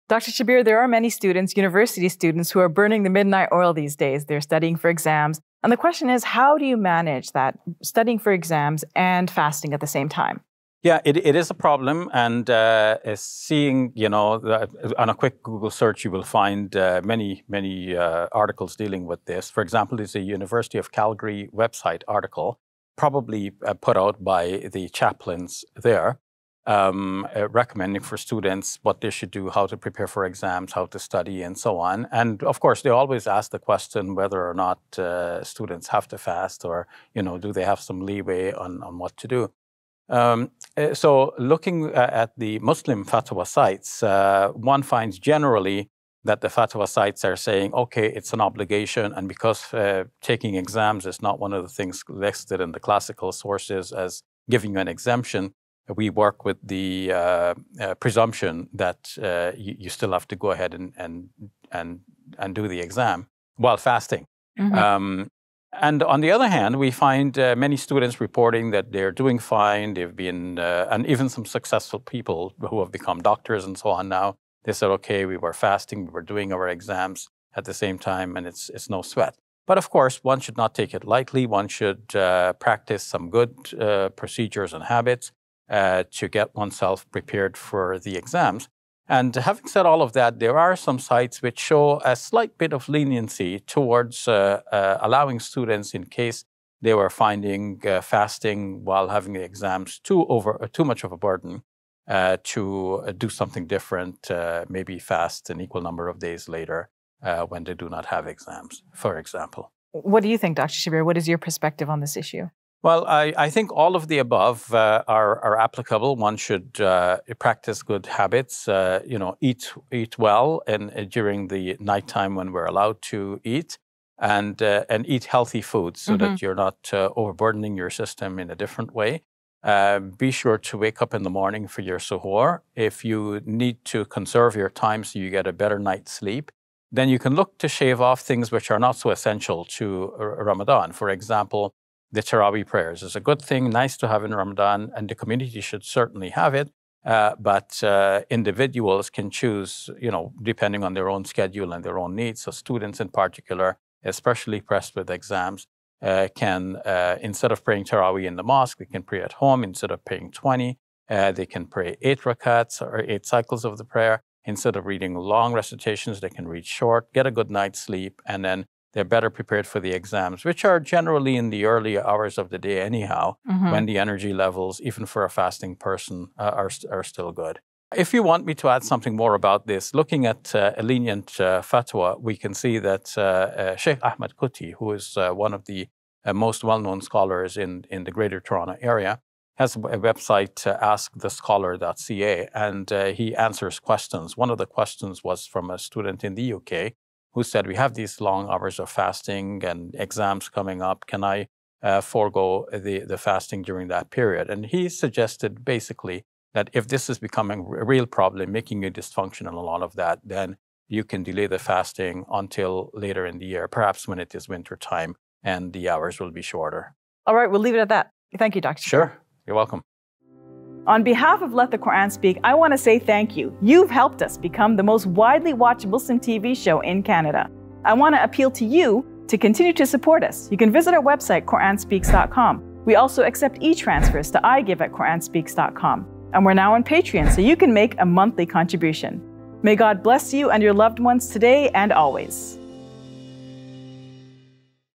Dr. Shabir, there are many students, university students, who are burning the midnight oil these days. They're studying for exams. And the question is, how do you manage that, studying for exams and fasting at the same time? Yeah, it is a problem. And seeing, on a quick Google search, you will find many articles dealing with this. For example, there's a University of Calgary website article, probably put out by the chaplains there, recommending for students what they should do, how to prepare for exams, how to study, and so on. And of course, they always ask the question whether or not students have to fast, or do they have some leeway on what to do. So looking at the Muslim fatwa sites, one finds generally that the fatwa sites are saying, okay, it's an obligation, and because taking exams is not one of the things listed in the classical sources as giving you an exemption, we work with the presumption that you still have to go ahead and do the exam while fasting. Mm-hmm. And on the other hand, we find many students reporting that they're doing fine. They've been, and even some successful people who have become doctors and so on now, they said, okay, we were fasting, we were doing our exams at the same time, and it's no sweat. But of course, one should not take it lightly. One should practice some good procedures and habits to get oneself prepared for the exams. And having said all of that, there are some sites which show a slight bit of leniency towards allowing students, in case they were finding fasting while having the exams too much of a burden, to do something different, maybe fast an equal number of days later when they do not have exams, for example. What do you think, Dr. Shabir? What is your perspective on this issue? Well, I think all of the above are applicable. One should practice good habits, eat well and during the nighttime when we're allowed to eat, and eat healthy foods so that you're not overburdening your system in a different way. Be sure to wake up in the morning for your suhoor. If you need to conserve your time so you get a better night's sleep, then you can look to shave off things which are not so essential to Ramadan. For example, the Taraweeh prayers is a good thing, nice to have in Ramadan, and the community should certainly have it. But individuals can choose, depending on their own schedule and their own needs. So students in particular, especially pressed with exams, can, instead of praying Taraweeh in the mosque, they can pray at home. Instead of praying 20, they can pray 8 rakats or 8 cycles of the prayer. Instead of reading long recitations, they can read short, get a good night's sleep, and then they're better prepared for the exams, which are generally in the early hours of the day anyhow, when the energy levels, even for a fasting person, are still good. If you want me to add something more about this, looking at a lenient fatwa, we can see that Sheikh Ahmed Kuti, who is one of the most well-known scholars in the Greater Toronto area, has a website, askthescholar.ca, and he answers questions. One of the questions was from a student in the UK who said, we have these long hours of fasting and exams coming up. Can I forego the fasting during that period? And he suggested basically that if this is becoming a real problem, making you dysfunctional and all of that, then you can delay the fasting until later in the year, perhaps when it is winter time and the hours will be shorter. All right, we'll leave it at that. Thank you, Dr. Sure, you're welcome. On behalf of Let the Quran Speak, I want to say thank you. You've helped us become the most widely watched Muslim TV show in Canada. I want to appeal to you to continue to support us. You can visit our website, QuranSpeaks.com. We also accept e-transfers to igive@QuranSpeaks.com. And we're now on Patreon, so you can make a monthly contribution. May God bless you and your loved ones today and always.